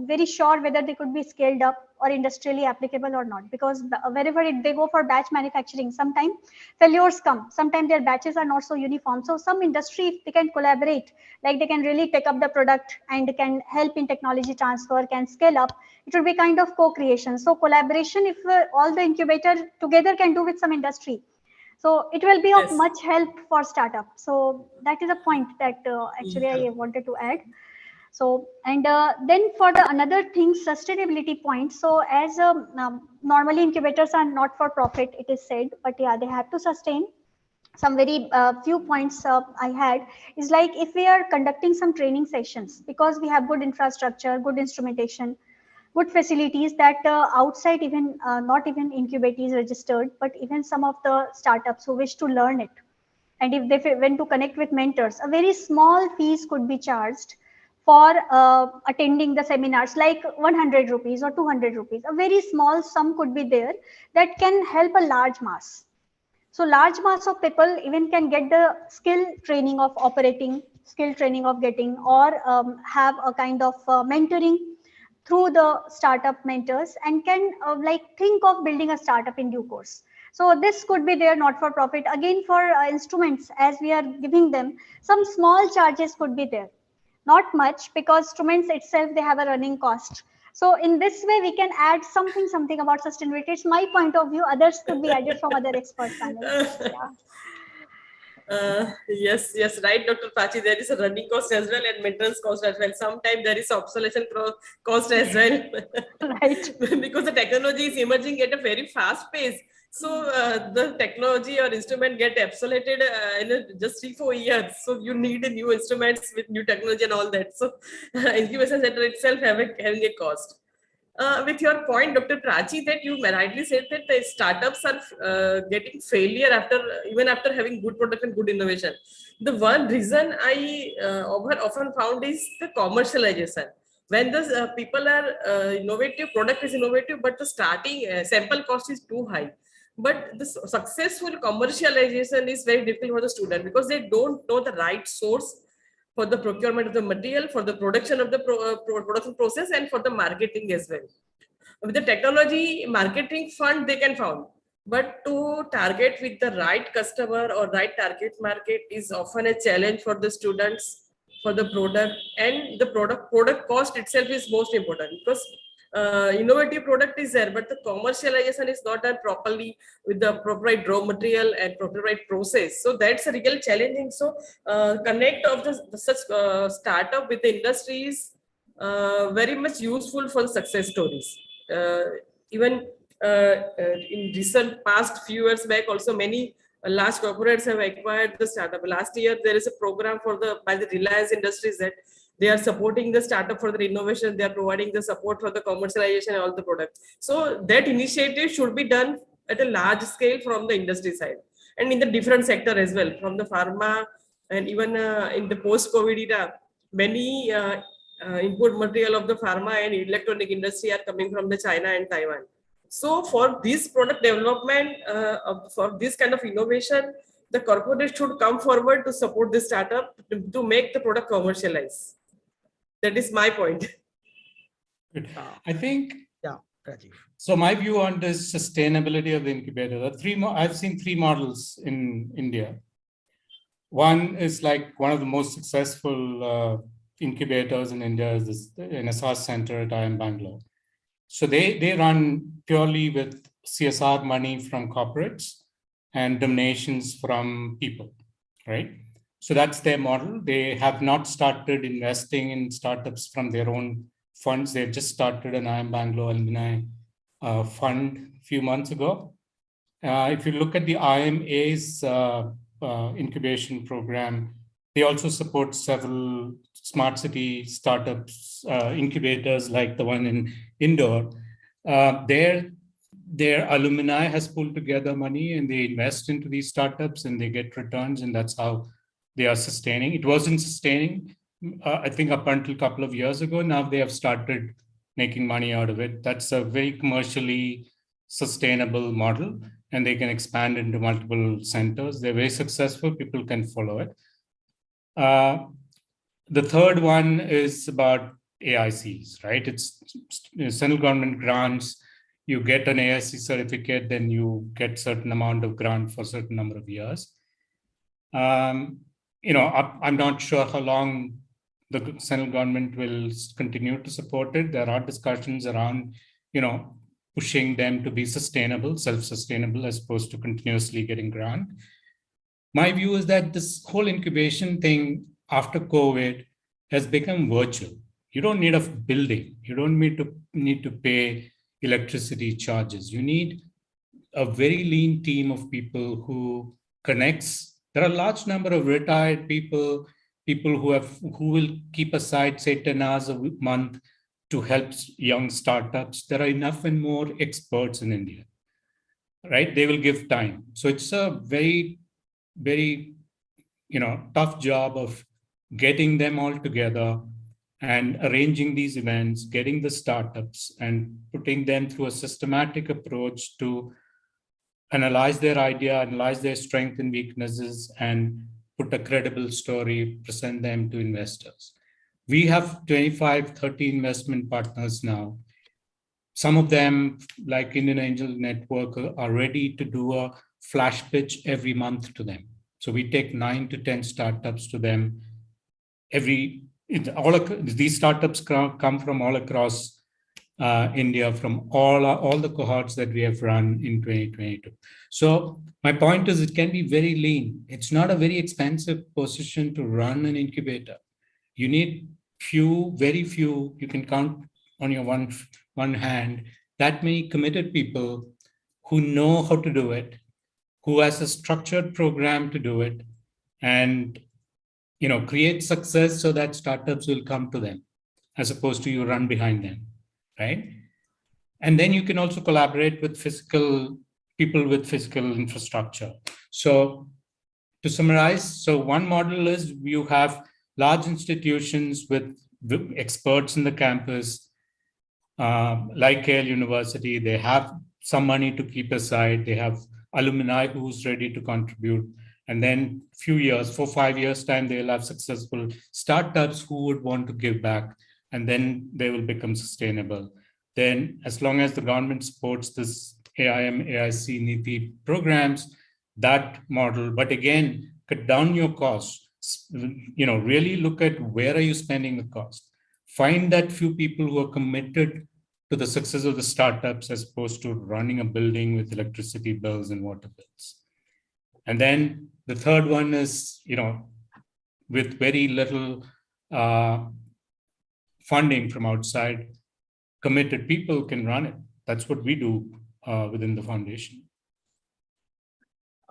very sure whether they could be scaled up or industrially applicable or not. Because wherever they go for batch manufacturing, sometimes failures come. Sometimes their batches are not so uniform. So some industry, if they can collaborate, like they can really take up the product and can help in technology transfer, can scale up, it will be kind of co-creation. So collaboration, if all the incubator together can do with some industry, so it will be of Yes. much help for startup. So that is a point that actually I wanted to add. So and then for the another thing, sustainability point. So as normally incubators are not for profit, it is said, but yeah, they have to sustain. Some very few points I had is like if we are conducting some training sessions, because we have good infrastructure, good instrumentation, good facilities that outside even not even incubators registered, but even some of the startups who wish to learn it, and if they went to connect with mentors, a very small fees could be charged for attending the seminars, like 100 rupees or 200 rupees. A very small sum could be there that can help a large mass. So large mass of people even can get the skill training of operating, skill training of getting, or have a kind of mentoring through the startup mentors, and can think of building a startup in due course. So this could be there, not for profit. Again, for instruments, as we are giving them, some small charges could be there. Not much, because instruments itself, they have a running cost. So in this way, we can add something about sustainability. It's my point of view. Others could be added from other expert panels. Yeah. Yes, right, Dr. Prachi. There is a running cost as well and maintenance cost as well. Sometimes there is obsolescence cost as well. Right. Because the technology is emerging at a very fast pace. So the technology or instrument get obsoleted in just 3-4 years. So you need a new instruments with new technology and all that. So incubation center itself having a cost. With your point, Dr. Prachi, that you rightly said that the startups are getting failure even after having good product and good innovation. The one reason I often found is the commercialization. When the people are innovative, product is innovative, but the starting sample cost is too high. But the successful commercialization is very difficult for the student because they don't know the right source for the procurement of the material, for the production of the production process, and for the marketing as well. With the technology marketing fund, they can found. But to target with the right customer or right target market is often a challenge for the students, for the product, and the product cost itself is most important because innovative product is there, but the commercialization is not done properly with the appropriate raw material and appropriate process. So that's a real challenging. So connect of the such startup with the industry is very much useful for success stories. Even in recent past few years back, also many large corporates have acquired the startup. Last year, there is a program by the Reliance Industries that they are supporting the startup for the innovation. They are providing the support for the commercialization and all the products. So that initiative should be done at a large scale from the industry side and in the different sector as well, from the pharma and even in the post-COVID era, many input material of the pharma and electronic industry are coming from the China and Taiwan. So for this product development, for this kind of innovation, the corporate should come forward to support the startup to make the product commercialize. That is my point. Good. I think. Yeah, Rajeev. So my view on the sustainability of the incubator, I've seen three models in India. One is like one of the most successful incubators in India is this NSR Center at IIM Bangalore. So they run purely with CSR money from corporates and donations from people, right? So that's their model. They have not started investing in startups from their own funds. They've just started an IIM Bangalore alumni fund a few months ago. If you look at the IMA's incubation program, they also support several smart city startups, incubators like the one in Indore. Their alumni has pulled together money and they invest into these startups and they get returns, and that's how they are sustaining. It wasn't sustaining, I think, up until a couple of years ago. Now they have started making money out of it. That's a very commercially sustainable model, and they can expand into multiple centers. They're very successful. People can follow it. The third one is about AICs, right? It's central government grants. You get an AIC certificate, then you get certain amount of grant for a certain number of years. I'm not sure how long the central government will continue to support it. There are discussions around, pushing them to be sustainable, self-sustainable, as opposed to continuously getting grant. My view is that this whole incubation thing after COVID has become virtual. You don't need a building. You don't need to pay electricity charges. You need a very lean team of people who connects. There are a large number of retired people who will keep aside, say, 10 hours a month to help young startups. There are enough and more experts in India, right? They will give time. So it's a very, very, tough job of getting them all together and arranging these events, getting the startups and putting them through a systematic approach to analyze their idea, analyze their strengths and weaknesses, and put a credible story, present them to investors. We have 25, 30 investment partners now. Some of them, like Indian Angel Network, are ready to do a flash pitch every month to them. So we take 9 to 10 startups to them. These startups come from all across India, from all the cohorts that we have run in 2022. So my point is, it can be very lean. It's not a very expensive position to run an incubator. You need very few, you can count on your one hand, that many committed people who know how to do it, who has a structured program to do it, and create success so that startups will come to them, as opposed to you run behind them, right? And then you can also collaborate with people with physical infrastructure. So to summarize, one model is you have large institutions with the experts in the campus, like Yale University, they have some money to keep aside. They have alumni who's ready to contribute. And then few years, 4-5 years time, they'll have successful startups who would want to give back, and then they will become sustainable. Then as long as the government supports this AIM, AIC, NITI programs, that model, but again, cut down your costs, really look at where are you spending the cost. Find that few people who are committed to the success of the startups as opposed to running a building with electricity bills and water bills. And then the third one is, with very little funding from outside, committed people can run it. That's what we do within the foundation.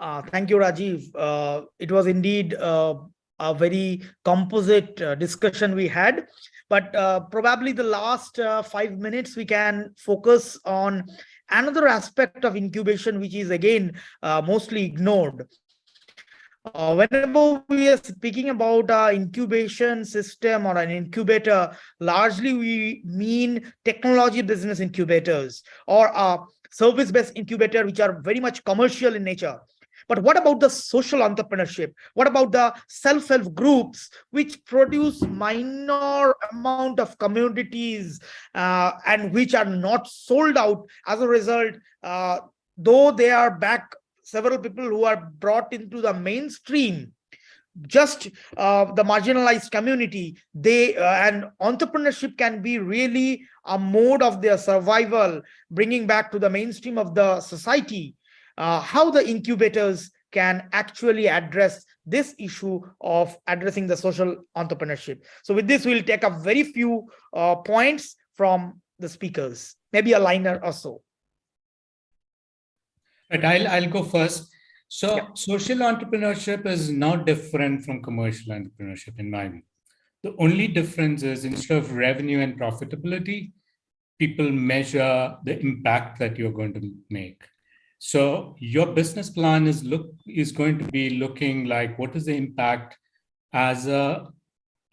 Thank you, Rajeev. It was indeed a very composite discussion we had, but probably the last 5 minutes we can focus on another aspect of incubation, which is again mostly ignored. Whenever we are speaking about an incubation system or an incubator, largely we mean technology business incubators or a service-based incubator, which are very much commercial in nature. But what about the social entrepreneurship? What about the self-help groups which produce minor amount of commodities and which are not sold out? As a result, though they are back several people who are brought into the mainstream, just the marginalized community, they and entrepreneurship can be really a mode of their survival, bringing back to the mainstream of the society. How the incubators can actually address this issue of addressing the social entrepreneurship. So with this, we'll take up very few points from the speakers, maybe a liner or so. But I'll go first. So social entrepreneurship is not different from commercial entrepreneurship in my view. The only difference is instead of revenue and profitability, people measure the impact that you're going to make. So your business plan is going to be looking like what is the impact as a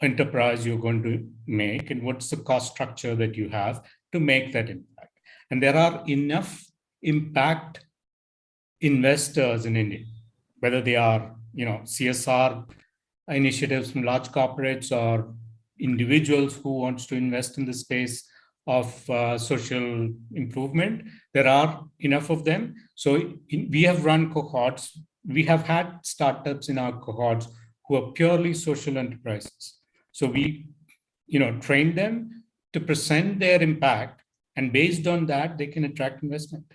enterprise you're going to make, and what's the cost structure that you have to make that impact. And there are enough impact investors in India, whether they are CSR initiatives from large corporates or individuals who wants to invest in the space of social improvement. There are enough of them. So we have run cohorts. We have had startups in our cohorts who are purely social enterprises. So we train them to present their impact, and based on that, they can attract investment.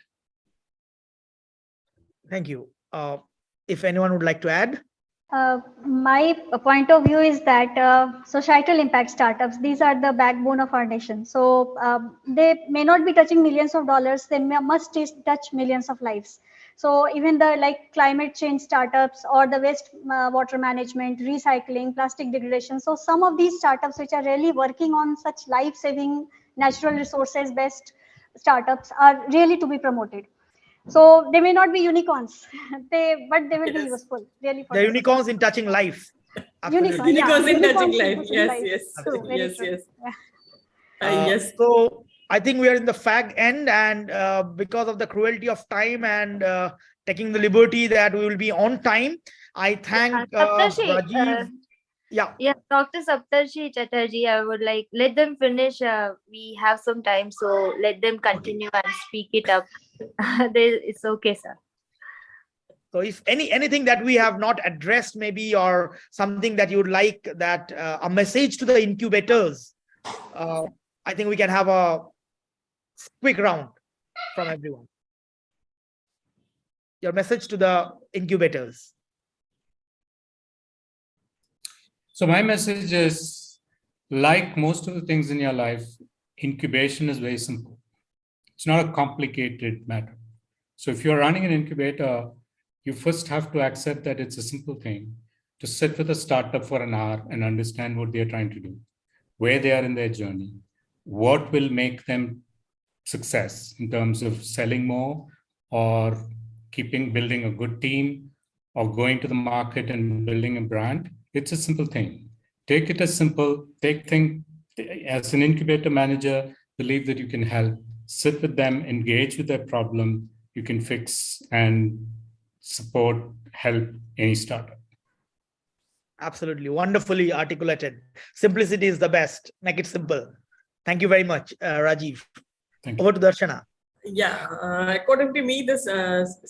Thank you. If anyone would like to add? My point of view is that societal impact startups, these are the backbone of our nation. So they may not be touching millions of dollars, they must touch millions of lives. So even the climate change startups or the waste water management, recycling, plastic degradation. So some of these startups which are really working on such life-saving natural resources based startups are really to be promoted. So they may not be unicorns, but they will be useful really for the unicorns in touching life. Unicorns in touching life. Yes. Yes. So I think we are in the fag end, and because of the cruelty of time and taking the liberty that we will be on time, I thank Rajeev. Yeah, Dr. Saptarshi Chatterjee, I would let them finish. We have some time, so let them continue and speak it up. It's okay, sir. So if anything that we have not addressed, maybe, or something that you would like, that a message to the incubators, I think we can have a quick round from everyone. Your message to the incubators. So my message is, like most of the things in your life, incubation is very simple. It's not a complicated matter. So if you're running an incubator, you first have to accept that it's a simple thing to sit with a startup for an hour and understand what they're trying to do, where they are in their journey, what will make them success in terms of selling more or building a good team or going to the market and building a brand. It's a simple thing. Take it as simple, take as an incubator manager, believe that you can help, sit with them, engage with their problem, you can fix and support, help any startup. Absolutely. Wonderfully articulated. Simplicity is the best. Make it simple. Thank you very much, Rajeev. Thank you. Over to Darshana. Yeah, according to me, this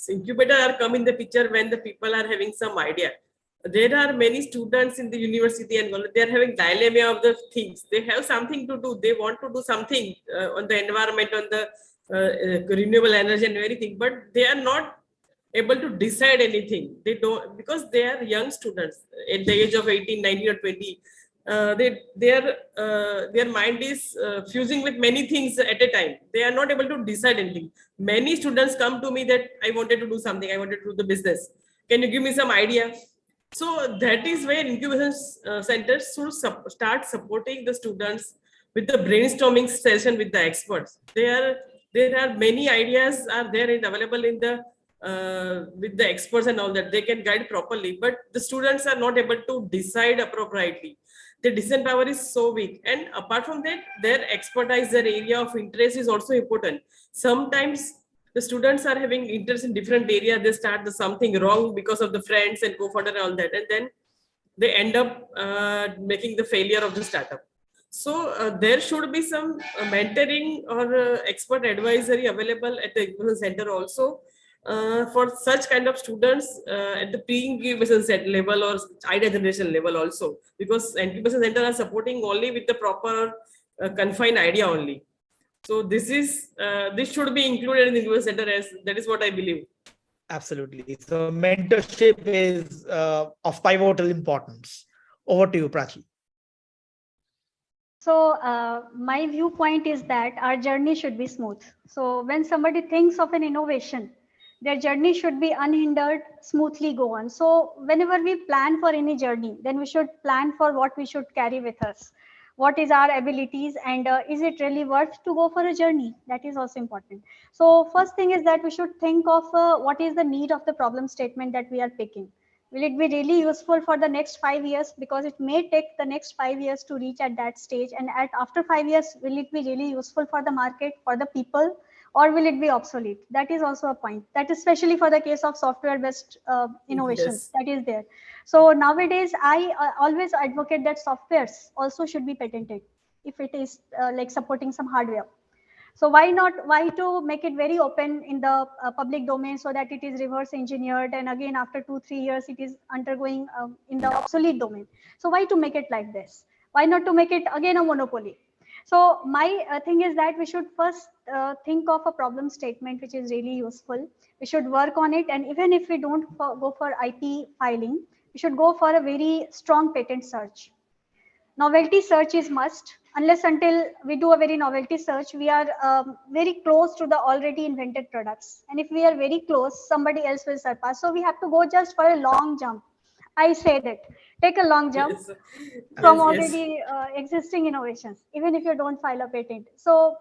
incubator are come in the picture when the people are having some idea. There are many students in the university and they are having dilemma of the things. They have something to do. They want to do something on the environment, on the renewable energy and everything, but they are not able to decide anything. They don't, because they are young students at the age of 18, 19 or 20. Their mind is fusing with many things at a time. They are not able to decide anything. Many students come to me that I wanted to do something, I wanted to do the business. Can you give me some idea? So that is where incubation centers should start supporting the students with the brainstorming session with the experts. There are many ideas are there and available in the with the experts and all that. They can guide properly, but the students are not able to decide appropriately. The decision power is so weak, and apart from that, their expertise, their area of interest is also important. Sometimes the students are having interest in different area. They start the something wrong because of the friends and co-founder and all that, and then they end up making the failure of the startup. So there should be some mentoring or expert advisory available at the incubation center also for such kind of students at the pre-incubation set level or idea generation level also, because incubation center are supporting only with the proper confined idea only. So this should be included in the incubation center, as that is what I believe. Absolutely. So mentorship is of pivotal importance. Over to you, Prachi. So my viewpoint is that our journey should be smooth. So when somebody thinks of an innovation, their journey should be unhindered, smoothly go on. So whenever we plan for any journey, then we should plan for what we should carry with us. What is our abilities, and is it really worth to go for a journey? That is also important. So first thing is that we should think of what is the need of the problem statement that we are picking. Will it be really useful for the next 5 years? Because it may take the next 5 years to reach at that stage. And after 5 years, will it be really useful for the market, for the people, or will it be obsolete? That is also a point. That is especially for the case of software-based innovations. Yes. That is there. So nowadays, I always advocate that softwares also should be patented if it is like supporting some hardware. So why to make it very open in the public domain so that it is reverse engineered, and again after 2-3 years it is undergoing in the obsolete domain. So why to make it like this? Why not to make it again a monopoly? So my thing is that we should first think of a problem statement which is really useful. We should work on it, and even if we don't go for IP filing, we should go for a very strong patent search. Novelty search is must. Unless until we do a very novelty search, we are very close to the already invented products. And if we are very close, somebody else will surpass. So we have to go just for a long jump. I say that. Take a long jump Yes. from Yes, yes. already existing innovations, even if you don't file a patent. So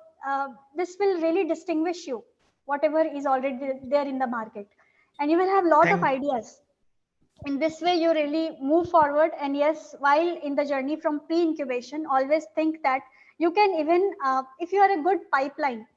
this will really distinguish you, whatever is already there in the market. And you will have a lot of ideas. In this way you really move forward. And yes, while in the journey from pre-incubation, always think that you can even if you are a good pipeline,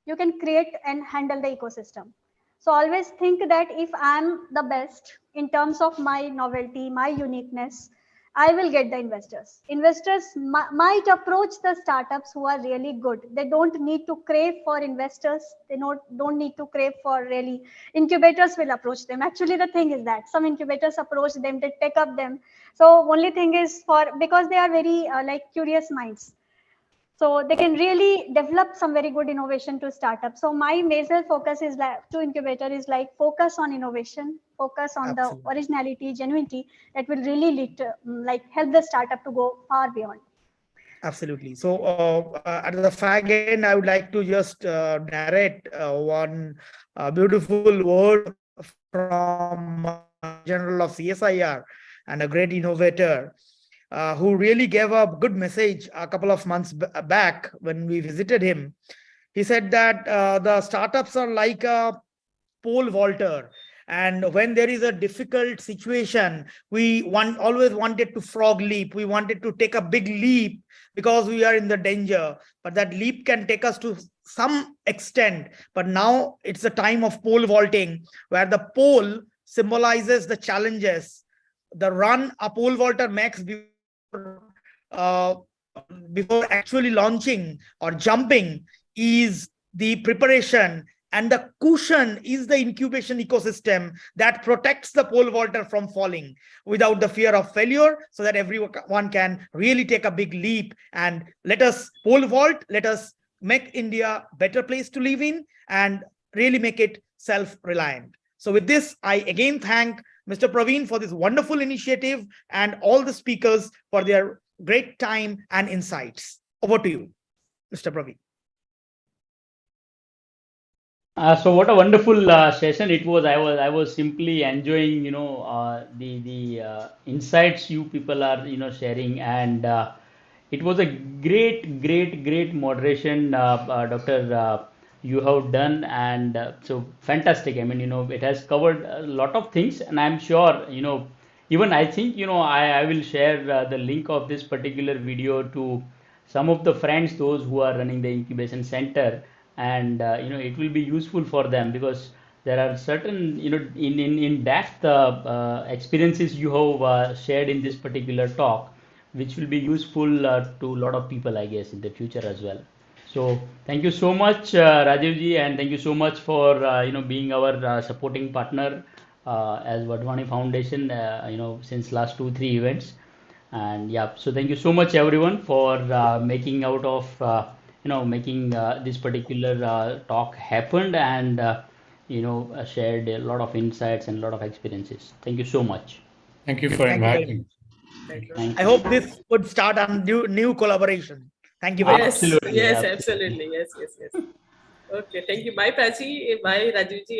you can create and handle the ecosystem. So always think that if I'm the best in terms of my novelty, my uniqueness, I will get the investors. Investors might approach the startups who are really good. They don't need to crave for investors. They don't need to crave for really incubators will approach them. Actually, the thing is that some incubators approach them, they take up them. So only thing is because they are very like curious minds. So they can really develop some very good innovation to startup. So my major focus is like to incubator is like focus on innovation, focus on the originality, genuinity that will really lead to like help the startup to go far beyond. Absolutely. So at the fag end, I would like to just narrate one beautiful word from General of CSIR and a great innovator who really gave a good message a couple of months back when we visited him. He said that the startups are like a pole vaulter. And when there is a difficult situation, we always wanted to frog leap. We wanted to take a big leap because we are in the danger, but that leap can take us to some extent. But now it's a time of pole vaulting, where the pole symbolizes the challenges. The run a pole vaulter makes before actually launching or jumping is the preparation, and the cushion is the incubation ecosystem that protects the pole vaulter from falling without the fear of failure, so that everyone can really take a big leap. And let us pole vault, let us make India a better place to live in and really make it self-reliant. So with this, I again thank Mr. Praveen for this wonderful initiative and all the speakers for their great time and insights. Over to you, Mr. Praveen. So what a wonderful session it was. I was simply enjoying, the insights you people are, sharing, and it was a great moderation, Doctor. You have done, and so fantastic. I mean, it has covered a lot of things, and I'm sure, even I think, I will share the link of this particular video to some of the friends, those who are running the incubation center, and it will be useful for them, because there are certain in depth experiences you have shared in this particular talk, which will be useful to a lot of people, I guess, in the future as well. So thank you so much, Rajeev ji, and thank you so much for being our supporting partner as Wadhwani Foundation, since last 2-3 events. And yeah, so thank you so much everyone for making out of making this particular talk happened, and shared a lot of insights and a lot of experiences. Thank you so much. Thank you for inviting. Thank you. Thank I you. hope this would start a new collaboration. Thank you very much. Yes, Absolutely, yes, absolutely. absolutely. Yes. Okay, thank you. Bye, Prachi. Bye, Rajeev ji.